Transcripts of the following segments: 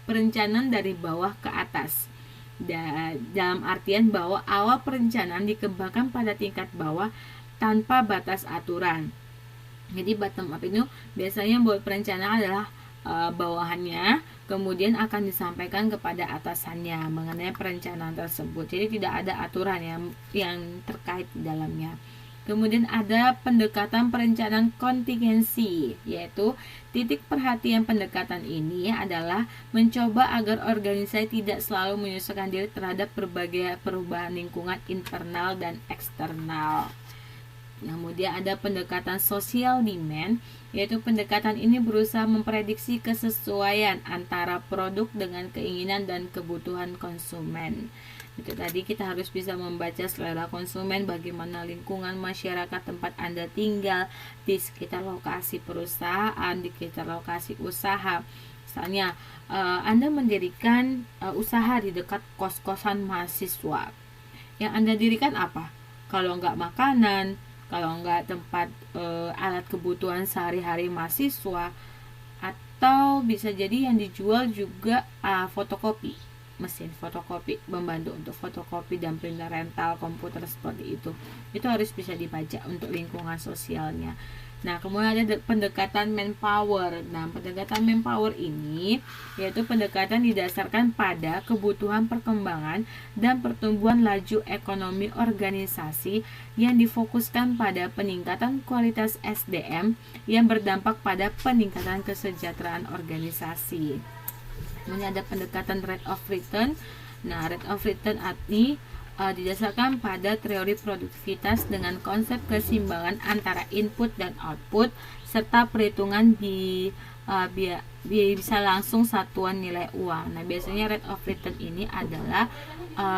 perencanaan dari bawah ke atas. Dalam artian bahwa awal perencanaan dikembangkan pada tingkat bawah tanpa batas aturan. Jadi bottom up itu biasanya buat perencanaan adalah bawahannya, kemudian akan disampaikan kepada atasannya mengenai perencanaan tersebut. Jadi tidak ada aturan yang terkait di dalamnya. Kemudian ada pendekatan perencanaan kontingensi, yaitu titik perhatian pendekatan ini adalah mencoba agar organisasi tidak selalu menyesuaikan diri terhadap berbagai perubahan lingkungan internal dan eksternal. Kemudian ada pendekatan social demand, yaitu pendekatan ini berusaha memprediksi kesesuaian antara produk dengan keinginan dan kebutuhan konsumen. Itu tadi kita harus bisa membaca selera konsumen, bagaimana lingkungan masyarakat tempat Anda tinggal, di sekitar lokasi perusahaan, di sekitar lokasi usaha. Misalnya Anda mendirikan usaha di dekat kos-kosan mahasiswa. Yang Anda dirikan apa? Kalau nggak makanan, kalau nggak tempat alat kebutuhan sehari-hari mahasiswa, atau bisa jadi yang dijual juga fotokopi, mesin fotokopi, membantu untuk fotokopi dan printer rental komputer seperti itu harus bisa dibaca untuk lingkungan sosialnya. Nah, kemudian ada pendekatan manpower. Nah, pendekatan manpower ini yaitu pendekatan didasarkan pada kebutuhan perkembangan dan pertumbuhan laju ekonomi organisasi yang difokuskan pada peningkatan kualitas SDM yang berdampak pada peningkatan kesejahteraan organisasi. Kemudian ada pendekatan rate of return. Nah, rate of return ini didasarkan pada teori produktivitas dengan konsep keseimbangan antara input dan output serta perhitungan bisa langsung satuan nilai uang. Nah, biasanya rate of return ini adalah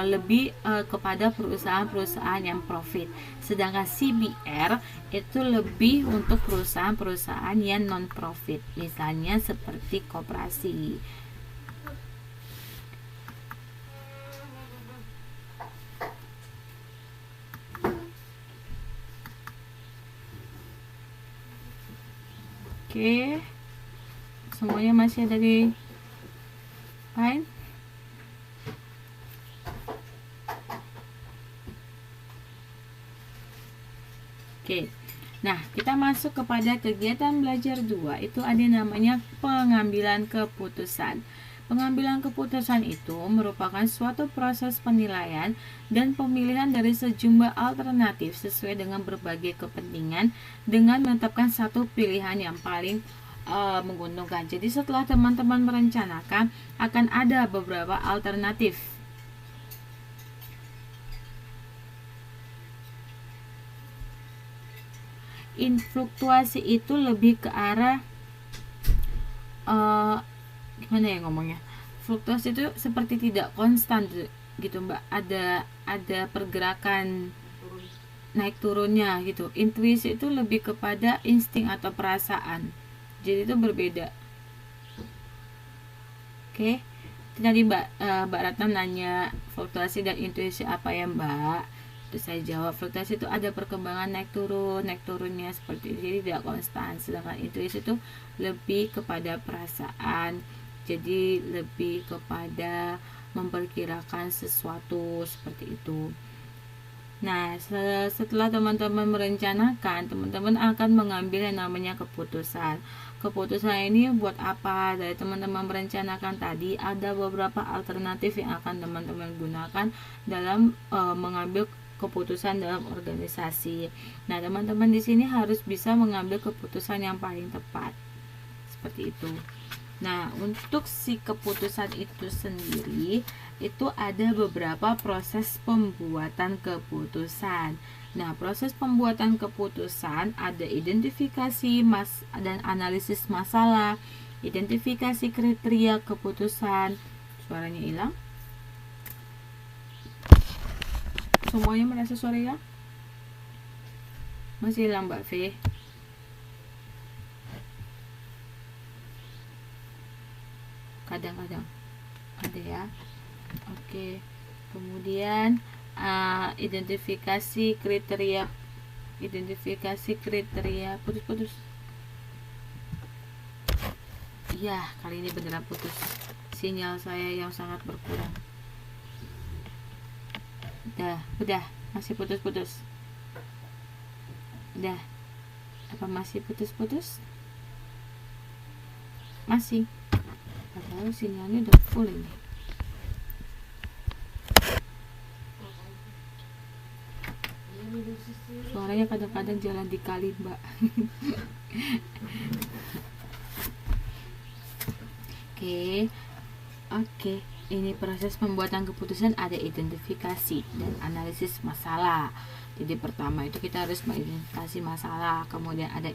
lebih kepada perusahaan-perusahaan yang profit, sedangkan CBR itu lebih untuk perusahaan-perusahaan yang non profit, misalnya seperti koperasi. Oke, semuanya masih ada di line. Oke, nah kita masuk kepada kegiatan belajar 2. Itu ada namanya pengambilan keputusan. Pengambilan keputusan itu merupakan suatu proses penilaian dan pemilihan dari sejumlah alternatif sesuai dengan berbagai kepentingan dengan menetapkan satu pilihan yang paling menguntungkan. Jadi setelah teman-teman merencanakan, akan ada beberapa alternatif. Fluktuasi itu lebih ke arah gimana ya ngomongnya, fluktuasi itu seperti tidak konstan gitu Mbak, ada pergerakan naik turunnya gitu. Intuisi itu lebih kepada insting atau perasaan, jadi itu berbeda. Oke, tadi Mbak Ratna nanya fluktuasi dan intuisi apa ya Mbak, terus saya jawab fluktuasi itu ada perkembangan naik turunnya seperti itu, jadi tidak konstan. Sedangkan intuisi itu lebih kepada perasaan, jadi lebih kepada memperkirakan sesuatu seperti itu. Nah, setelah teman-teman merencanakan, teman-teman akan mengambil yang namanya keputusan. Keputusan ini buat apa? Dari teman-teman merencanakan tadi, ada beberapa alternatif yang akan teman-teman gunakan dalam mengambil keputusan dalam organisasi. Nah, teman-teman di sini harus bisa mengambil keputusan yang paling tepat. Seperti itu. Nah, untuk si keputusan itu sendiri, itu ada beberapa proses pembuatan keputusan. Nah, proses pembuatan keputusan ada identifikasi dan analisis masalah, identifikasi kriteria keputusan. Suaranya hilang? Semuanya merasa suara hilang? Masih hilang Mbak V? Kadang-kadang ada ya. Oke, kemudian identifikasi kriteria putus Ya, kali ini beneran putus. Sinyal saya yang sangat berkurang. Udah, masih putus-putus. Udah. Apa masih putus-putus? Masih. Padahal sinyalnya udah full ini. Suaranya kadang-kadang jalan di kali, Mbak. Oke. Ini proses pembuatan keputusan ada identifikasi dan analisis masalah. Jadi pertama itu kita harus mengidentifikasi masalah, kemudian ada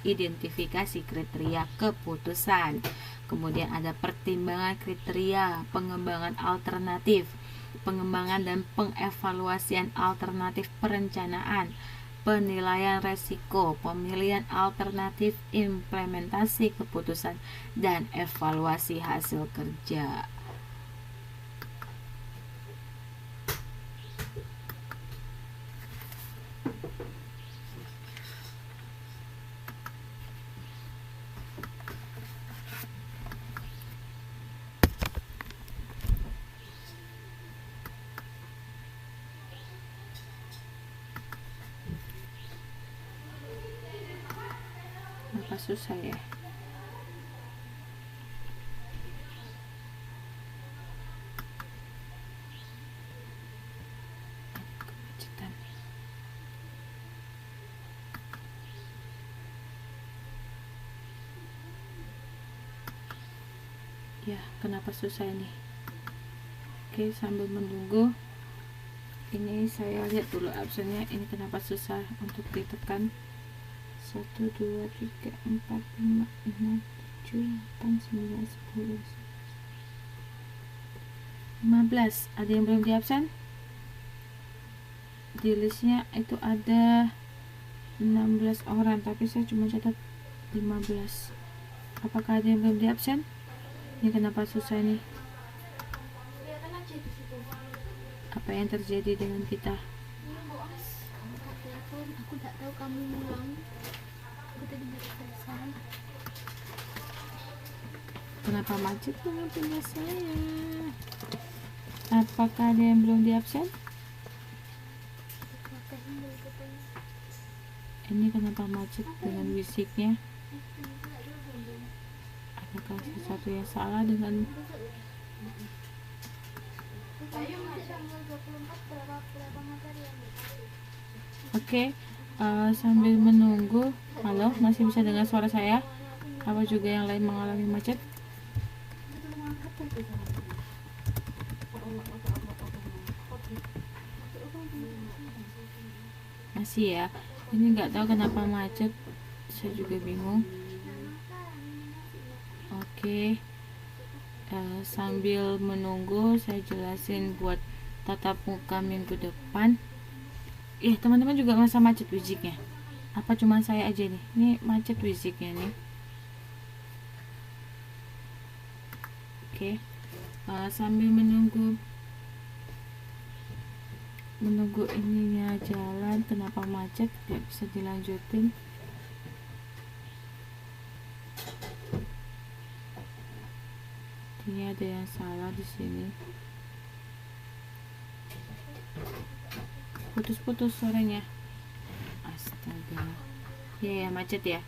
identifikasi kriteria keputusan, kemudian ada pertimbangan kriteria, pengembangan alternatif, pengembangan dan pengevaluasian alternatif perencanaan, penilaian resiko, pemilihan alternatif, implementasi keputusan, dan evaluasi hasil kerja. Kenapa susah ya? Kemacetan. Ya, kenapa susah ini? Oke, sambil menunggu, ini saya lihat dulu absennya. Ini kenapa susah untuk ditekan? 1, 2, 3, 4, 5, 6, 7, 8, 9, 10, 15. Ada yang belum di absen? Di listnya itu ada 16 orang, tapi saya cuma catat 15. Apakah ada yang belum di absen? Ini kenapa susah nih? Apa yang terjadi dengan kita? Aku tak tahu kamu ngulang. Aku tadi berkesan. Kenapa macet dengan punya saya? Apakah ada yang belum di absen? Ini kenapa macet dengan fisiknya? Adakah sesuatu yang salah dengan Oke, sambil menunggu. Halo, masih bisa dengar suara saya? Apa juga yang lain mengalami macet? Masih ya. Ini nggak tahu kenapa macet. Saya juga bingung. Oke. Sambil menunggu, saya jelasin buat tatap muka minggu depan. Teman-teman juga ngerasa macet wiziknya. Apa cuma saya aja nih? Ini macet wiziknya nih. Oke. Sambil menunggu ininya jalan, kenapa macet? Tidak bisa dilanjutin. Ini ada yang salah di sini. Putus-putus suaranya. Astaga. Ya macet ya.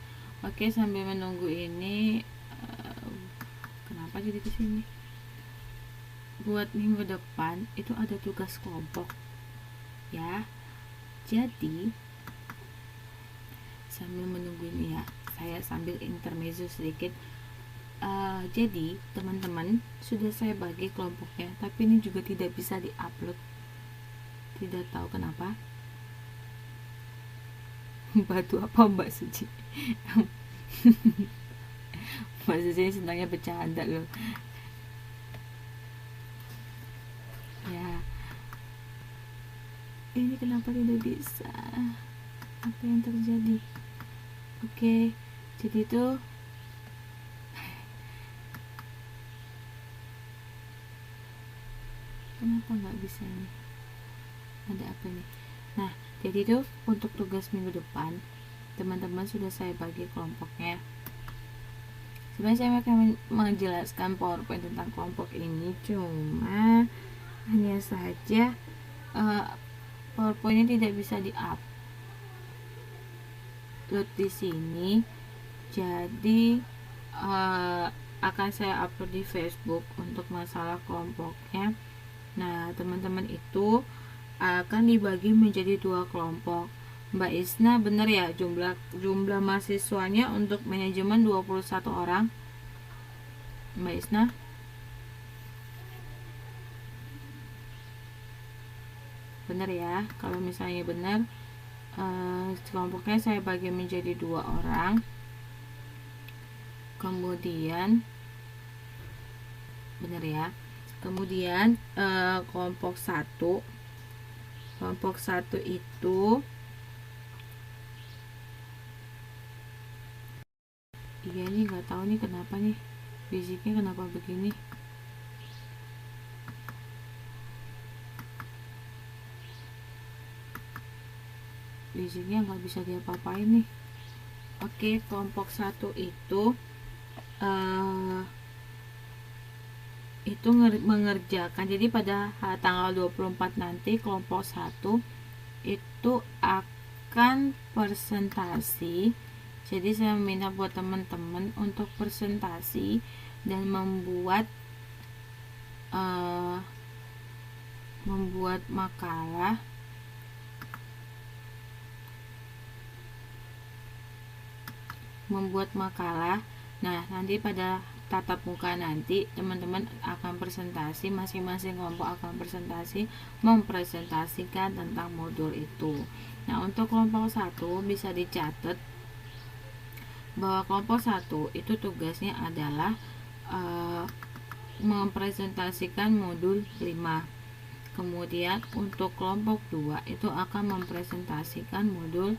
Oke, sambil menunggu ini, kenapa jadi kesini? Buat minggu depan itu ada tugas kelompok, ya. Jadi sambil menunggu ini ya, saya sambil intermezzo sedikit. Jadi teman-teman, sudah saya bagi kelompoknya, tapi ini juga tidak bisa diupload. Tidak tahu kenapa. Batu apa Mbak Suci? Mbak Suci senangnya bercanda loh. Ya, ini kenapa tidak bisa? Apa yang terjadi? Oke, jadi itu kenapa nggak bisa nih? Ada apa nih? Nah, jadi itu untuk tugas minggu depan, teman-teman sudah saya bagi kelompoknya. Sebenarnya saya akan menjelaskan PowerPoint tentang kelompok ini, cuma hanya saja PowerPoint-nya tidak bisa di-upload di sini. Jadi akan saya upload di Facebook untuk masalah kelompoknya. Nah, teman-teman itu akan dibagi menjadi 2 kelompok. Mbak Isna, benar ya jumlah mahasiswanya untuk manajemen 21 orang? Mbak Isna? Benar ya? Kalau misalnya benar, kelompoknya saya bagi menjadi 2 orang. Kemudian benar ya. Kemudian kelompok 1 itu iya nih, nggak tahu nih kenapa nih fisiknya kenapa begini. Fisiknya nggak bisa diapa-apain nih. Oke, kelompok 1 itu mengerjakan. Jadi pada tanggal 24 nanti kelompok 1 itu akan presentasi. Jadi saya minta buat teman-teman untuk presentasi dan membuat makalah Nah, nanti pada tatap muka nanti teman-teman akan presentasi, masing-masing kelompok akan mempresentasikan tentang modul itu. Nah, untuk kelompok 1 bisa dicatat bahwa kelompok 1 itu tugasnya adalah mempresentasikan modul 5. Kemudian untuk kelompok 2 itu akan mempresentasikan modul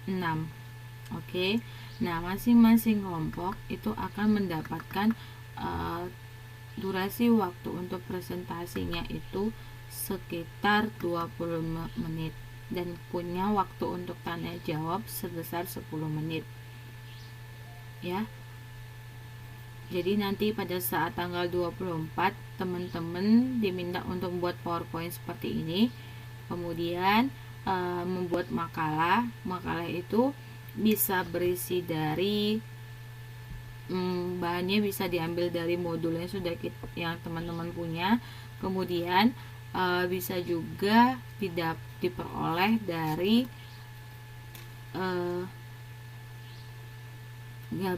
6. Oke. Nah, masing-masing kelompok itu akan mendapatkan durasi waktu untuk presentasinya itu sekitar 25 menit dan punya waktu untuk tanya jawab sebesar 10 menit. Ya. Jadi nanti pada saat tanggal 24 teman-teman diminta untuk membuat PowerPoint seperti ini. Kemudian membuat makalah. Makalah itu bisa berisi dari bahannya bisa diambil dari modul yang teman-teman punya. Kemudian bisa juga diperoleh dari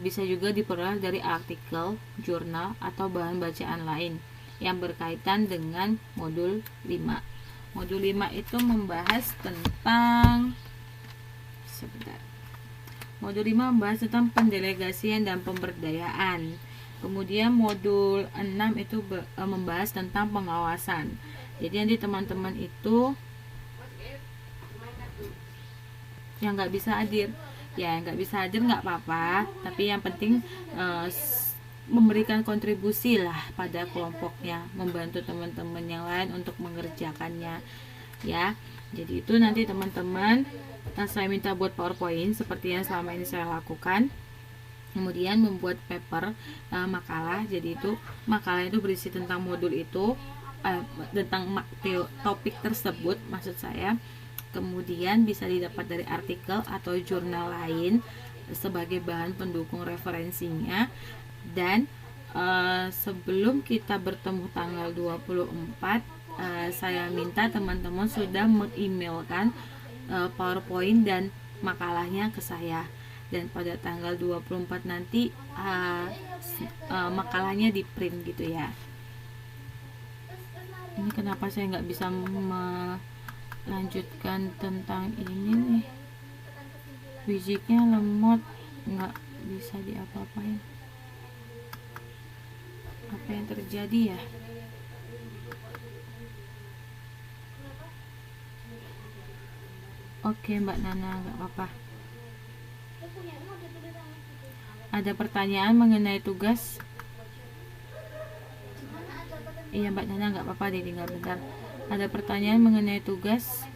bisa juga diperoleh dari artikel, jurnal, atau bahan bacaan lain yang berkaitan dengan modul 5. Modul 5 itu membahas tentang Modul 5 membahas tentang pendelegasian dan pemberdayaan. Kemudian modul 6 itu membahas tentang pengawasan. Jadi nanti teman-teman itu yang nggak bisa hadir, nggak apa-apa. Tapi yang penting memberikan kontribusi lah pada kelompoknya, membantu teman-teman yang lain untuk mengerjakannya. Ya, jadi itu nanti teman-teman saya minta buat PowerPoint seperti yang selama ini saya lakukan. Kemudian membuat paper makalah. Jadi itu makalah itu berisi tentang modul itu, tentang topik tersebut maksud saya. Kemudian bisa didapat dari artikel atau jurnal lain sebagai bahan pendukung referensinya. Dan sebelum kita bertemu tanggal 24, saya minta teman-teman sudah mengemailkan PowerPoint dan makalahnya ke saya, dan pada tanggal 24 nanti makalahnya di print gitu ya. Ini kenapa saya nggak bisa melanjutkan tentang ini nih, fisiknya lemot, nggak bisa diapa-apain. Apa yang terjadi ya? Oke Mbak Nana, nggak apa-apa. Ada pertanyaan mengenai tugas? Iya Mbak Nana, nggak apa-apa, ditinggal bentar. Ada pertanyaan mengenai tugas?